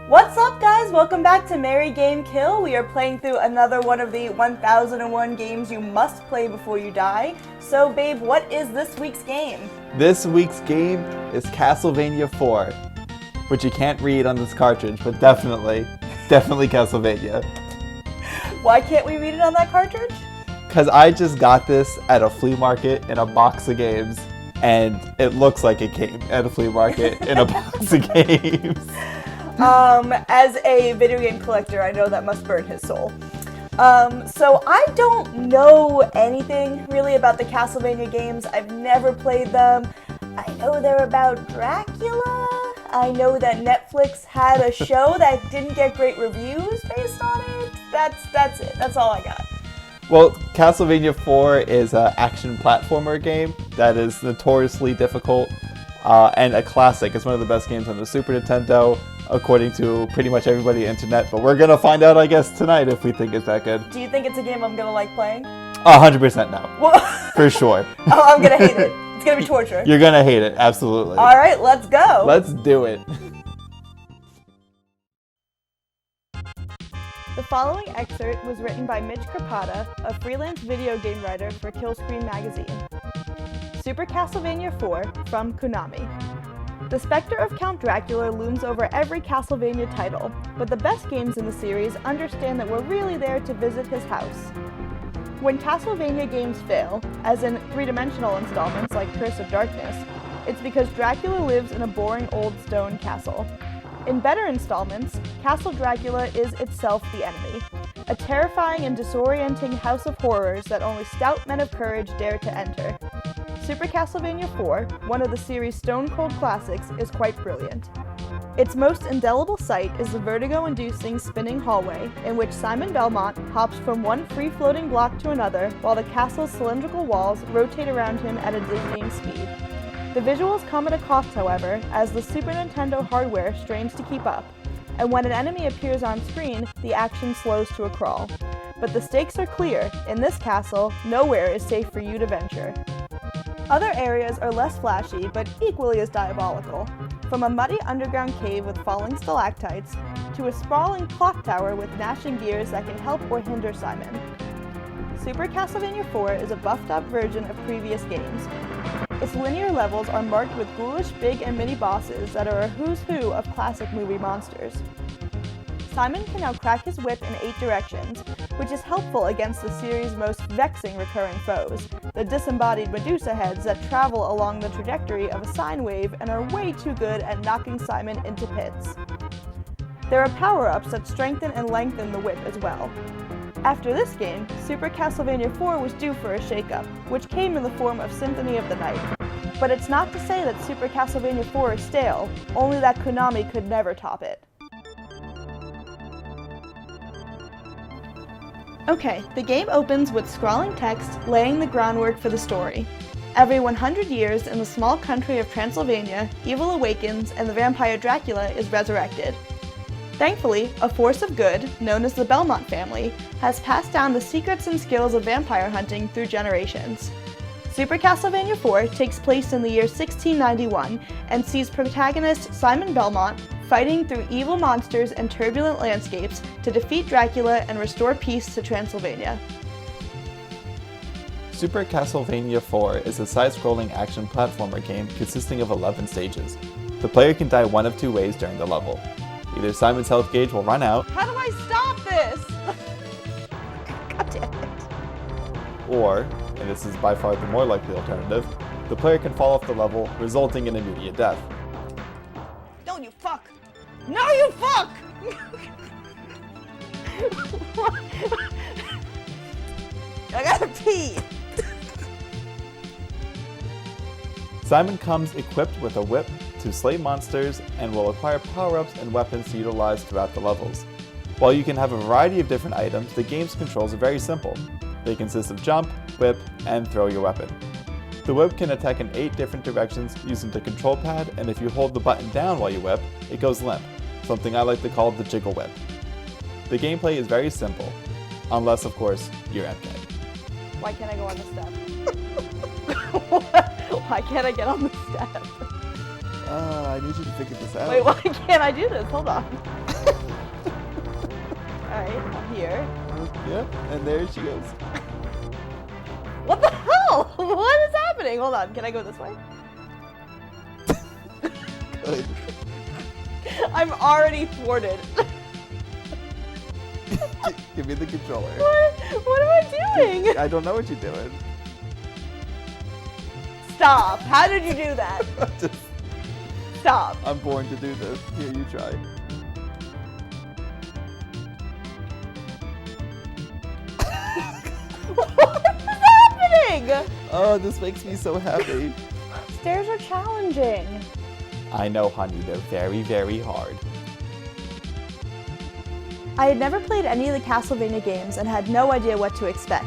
What's up, guys? Welcome back to MarryGameKill. We are playing through another one of the 1001 games you must play before you die. So, babe, what is this week's game? This week's game is Castlevania 4, which you can't read on this cartridge, but definitely Castlevania. Why can't we read it on that cartridge? Because I just got this at a flea market in a box of games, and it looks like it came at a flea market in a box of games. As a video game collector, I know that must burn his soul. So I don't know anything really about the Castlevania games. I've never played them. I know they're about Dracula. I know that Netflix had a show that didn't get great reviews based on it. That's it. That's all I got. Well, Castlevania 4 is an action platformer game that is notoriously difficult and a classic. It's one of the best games on the Super Nintendo, according to pretty much everybody on the internet. But we're going to find out, I guess, tonight if we think it's that good. Do you think it's a game I'm going to like playing? 100% no. Well, for sure. Oh, I'm going to hate it. It's going to be torture. You're going to hate it, absolutely. All right, let's go. Let's do it. The following excerpt was written by Mitch Krapata, a freelance video game writer for Killscreen magazine. Super Castlevania 4 from Konami. The specter of Count Dracula looms over every Castlevania title, but the best games in the series understand that we're really there to visit his house. When Castlevania games fail, as in three-dimensional installments like Curse of Darkness, it's because Dracula lives in a boring old stone castle. In better installments, Castle Dracula is itself the enemy, a terrifying and disorienting house of horrors that only stout men of courage dare to enter. Super Castlevania 4, one of the series' stone-cold classics, is quite brilliant. Its most indelible sight is the vertigo-inducing spinning hallway, in which Simon Belmont hops from one free-floating block to another while the castle's cylindrical walls rotate around him at a dizzying speed. The visuals come at a cost, however, as the Super Nintendo hardware strains to keep up, and when an enemy appears on screen, the action slows to a crawl. But the stakes are clear. In this castle, nowhere is safe for you to venture. Other areas are less flashy, but equally as diabolical. From a muddy underground cave with falling stalactites, to a sprawling clock tower with gnashing gears that can help or hinder Simon. Super Castlevania 4 is a buffed-up version of previous games. Its linear levels are marked with ghoulish big and mini bosses that are a who's who of classic movie monsters. Simon can now crack his whip in 8 directions, which is helpful against the series' most vexing recurring foes, the disembodied Medusa heads that travel along the trajectory of a sine wave and are way too good at knocking Simon into pits. There are power-ups that strengthen and lengthen the whip as well. After this game, Super Castlevania 4 was due for a shakeup, which came in the form of Symphony of the Night. But it's not to say that Super Castlevania 4 is stale, only that Konami could never top it. Okay, the game opens with scrawling text laying the groundwork for the story. Every 100 years in the small country of Transylvania, evil awakens and the vampire Dracula is resurrected. Thankfully, a force of good, known as the Belmont family, has passed down the secrets and skills of vampire hunting through generations. Super Castlevania 4 takes place in the year 1691 and sees protagonist Simon Belmont fighting through evil monsters and turbulent landscapes to defeat Dracula and restore peace to Transylvania. Super Castlevania 4 is a side-scrolling action platformer game consisting of 11 stages. The player can die one of 2 ways during the level. Either Simon's health gauge will run out, How do I stop this? God damn it. or, and this is by far the more likely alternative, the player can fall off the level, resulting in immediate death. Don't you fuck! No, you fuck! I gotta pee! Simon comes equipped with a whip to slay monsters and will acquire power-ups and weapons to utilize throughout the levels. While you can have a variety of different items, the game's controls are very simple. They consist of jump, whip, and throw your weapon. The whip can attack in 8 different directions using the control pad, and if you hold the button down while you whip, it goes limp, something I like to call the jiggle whip. The gameplay is very simple, unless of course you're MK. Why can't I go on the step? Why can't I get on the step? I need you to figure this out. Wait, why can't I do this? Hold on. Alright, I'm here. Yep, and there she goes. What the hell? What is happening? Hold on, can I go this way? Good. I'm already thwarted. Give me the controller. What am I doing? I don't know what you're doing. Stop. How did you do that? Stop. I'm born to do this. Here, you try. What is happening? Oh, this makes me so happy. Stairs are challenging. I know, honey. They're very, very hard. I had never played any of the Castlevania games and had no idea what to expect.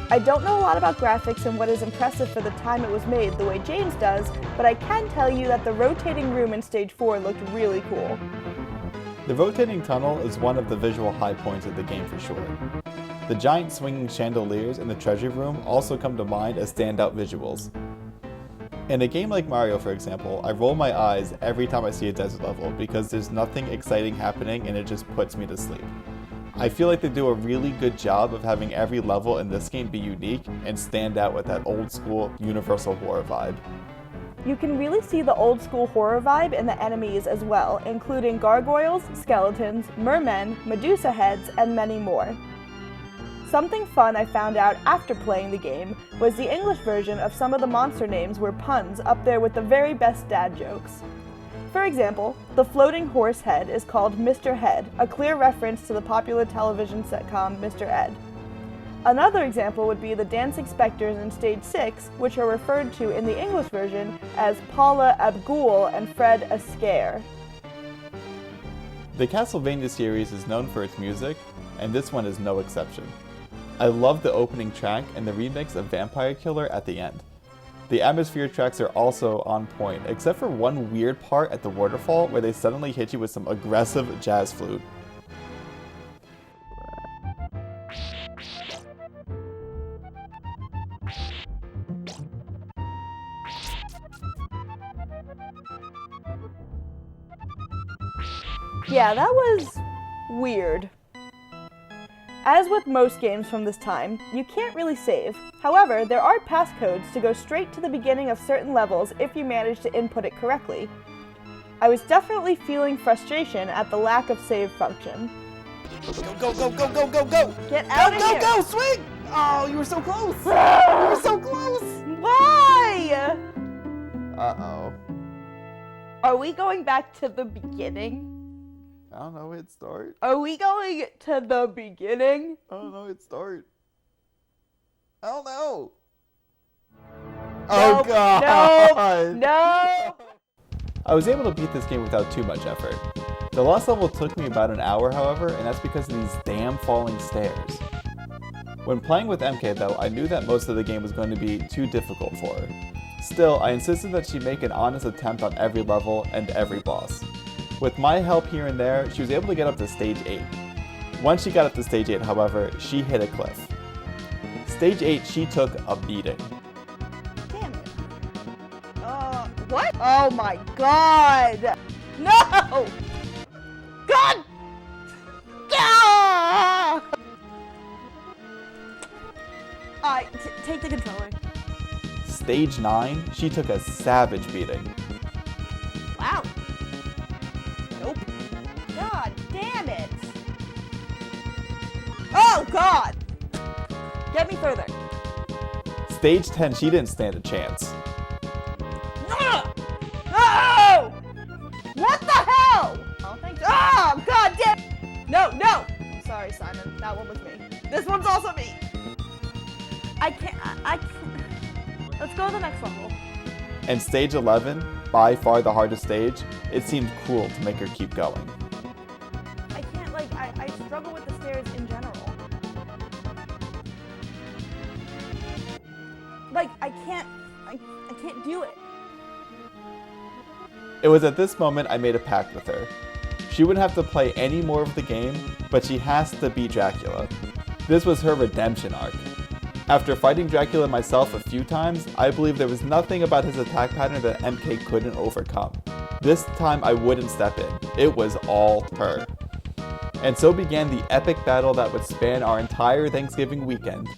I don't know a lot about graphics and what is impressive for the time it was made the way James does, but I can tell you that the rotating room in Stage 4 looked really cool. The rotating tunnel is one of the visual high points of the game for sure. The giant swinging chandeliers in the treasure room also come to mind as standout visuals. In a game like Mario, for example, I roll my eyes every time I see a desert level because there's nothing exciting happening and it just puts me to sleep. I feel like they do a really good job of having every level in this game be unique and stand out with that old school universal horror vibe. You can really see the old school horror vibe in the enemies as well, including gargoyles, skeletons, mermen, Medusa heads, and many more. Something fun I found out after playing the game was the English version of some of the monster names were puns up there with the very best dad jokes. For example, the floating horse head is called Mr. Head, a clear reference to the popular television sitcom Mr. Ed. Another example would be the dancing specters in Stage 6, which are referred to in the English version as Paula Abgul and Fred Astaire. The Castlevania series is known for its music, and this one is no exception. I love the opening track and the remix of Vampire Killer at the end. The atmosphere tracks are also on point, except for one weird part at the waterfall where they suddenly hit you with some aggressive jazz flute. Yeah, that was weird. As with most games from this time, you can't really save. However, there are passcodes to go straight to the beginning of certain levels if you manage to input it correctly. I was definitely feeling frustration at the lack of save function. Go, go, go, go, go, go! Get out of here! Go, swing! Oh, you were so close! You were so close! Why? Uh-oh. Are we going back to the beginning? I don't know, hit start. Are we going to the beginning? I don't know, hit start. I don't know. Oh, Nope, God! No! I was able to beat this game without too much effort. The last level took me about an hour, however, and that's because of these damn falling stairs. When playing with MK though, I knew that most of the game was going to be too difficult for her. Still, I insisted that she make an honest attempt on every level and every boss. With my help here and there, she was able to get up to Stage 8. Once she got up to Stage 8, however, she hit a cliff. Stage 8, she took a beating. Damn it. What? Oh my God! No! God! Ah! Take the controller. Stage 9, she took a savage beating. Wow. Nope. God damn it. Oh God! Get me further. Stage 10, she didn't stand a chance. No! No! What the hell? Oh, thanks. Oh, God damn! No, no! Sorry, Simon. That one was me. This one's also me. I can't. Let's go to the next level. And Stage 11, by far the hardest stage, it seemed cruel to make her keep going. I can't, I struggle with the stairs in general. I can't do it. It was at this moment I made a pact with her. She wouldn't have to play any more of the game, but she has to beat Dracula. This was her redemption arc. After fighting Dracula myself a few times, I believe there was nothing about his attack pattern that MK couldn't overcome. This time I wouldn't step in. It was all her. And so began the epic battle that would span our entire Thanksgiving weekend,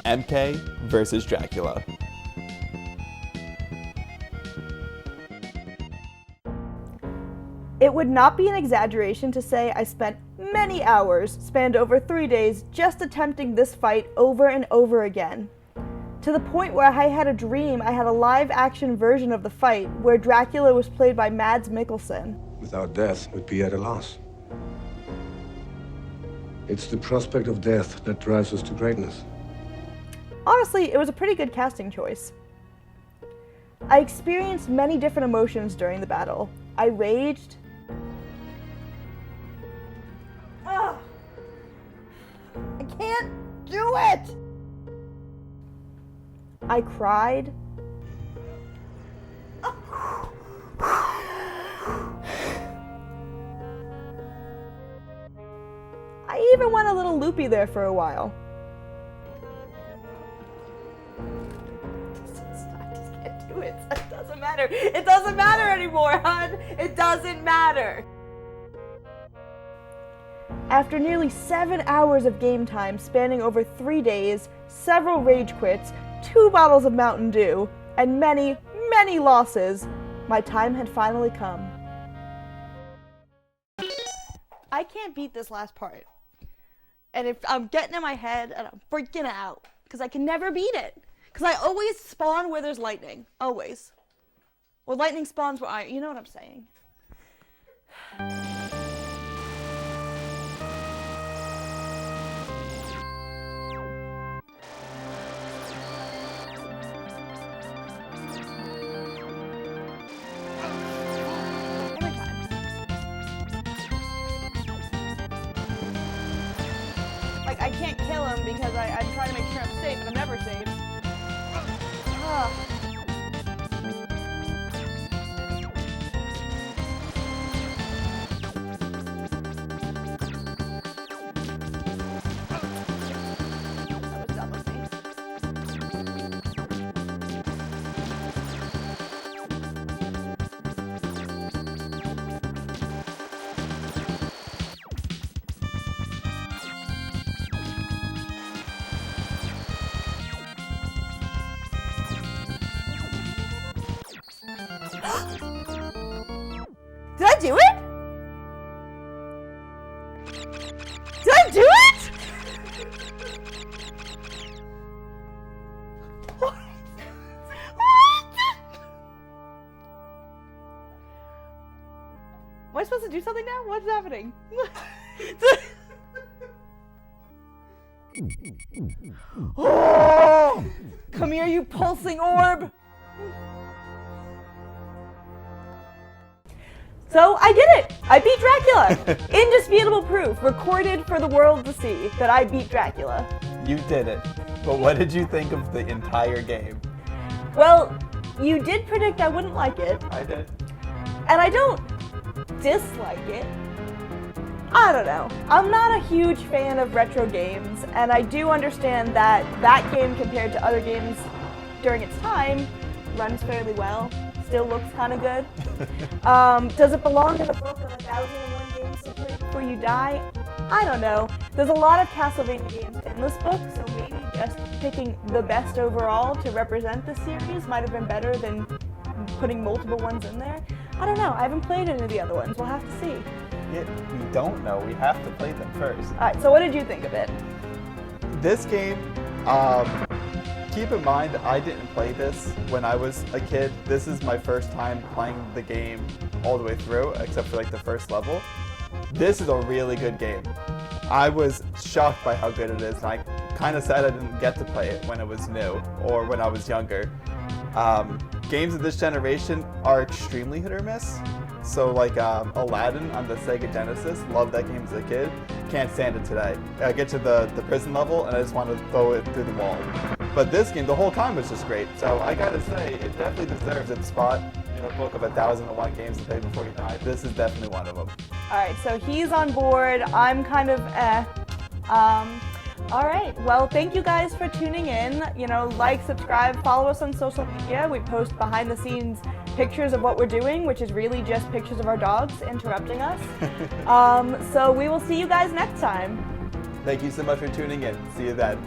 MK versus Dracula. It would not be an exaggeration to say I spent many hours, spanned over 3 days, just attempting this fight over and over again. To the point where I had a dream I had a live-action version of the fight where Dracula was played by Mads Mikkelsen. Without death, we'd be at a loss. It's the prospect of death that drives us to greatness. Honestly, it was a pretty good casting choice. I experienced many different emotions during the battle. I raged. Ugh. I can't do it! I cried. I even went a little loopy there for a while. I just can't do it. It doesn't matter. It doesn't matter anymore, hon. It doesn't matter. After nearly 7 hours of game time spanning over 3 days, several rage quits, 2 bottles of Mountain Dew, and many, many losses, my time had finally come. I can't beat this last part. And if I'm getting in my head and I'm freaking out, because I can never beat it. Because I always spawn where there's lightning. Always. Well, lightning spawns where you know what I'm saying. I can't kill him because I'm trying to make sure I'm safe, and I'm never safe. That was dumb of me. Did I do it? Did I do it? What? Am I supposed to do something now? What's happening? Oh! Come here, you pulsing orb! So I did it! I beat Dracula! Indisputable proof, recorded for the world to see, that I beat Dracula. You did it. But what did you think of the entire game? Well, you did predict I wouldn't like it. I did. And I don't dislike it. I don't know. I'm not a huge fan of retro games, and I do understand that that game compared to other games during its time runs fairly well. Still looks kind of good. Does it belong in the book of 1001 games to play before you die? I don't know. There's a lot of Castlevania games in this book, so maybe just picking the best overall to represent the series might have been better than putting multiple ones in there. I don't know. I haven't played any of the other ones. We'll have to see. Yeah, we don't know. We have to play them first. Alright, so what did you think of it? This game, keep in mind, I didn't play this when I was a kid. This is my first time playing the game all the way through, except for like the first level. This is a really good game. I was shocked by how good it is, and I kind of sad I didn't get to play it when it was new or when I was younger. Games of this generation are extremely hit or miss. So like Aladdin on the Sega Genesis, loved that game as a kid, can't stand it today. I get to the prison level and I just want to throw it through the wall. But this game, the whole time was just great. So I gotta say, it definitely deserves its spot in a book of 1001 games to play before you die. This is definitely one of them. Alright, so he's on board, I'm kind of Alright, well thank you guys for tuning in. You know, like, subscribe, follow us on social media. We post behind the scenes pictures of what we're doing, which is really just pictures of our dogs interrupting us. So we will see you guys next time. Thank you so much for tuning in. See you then.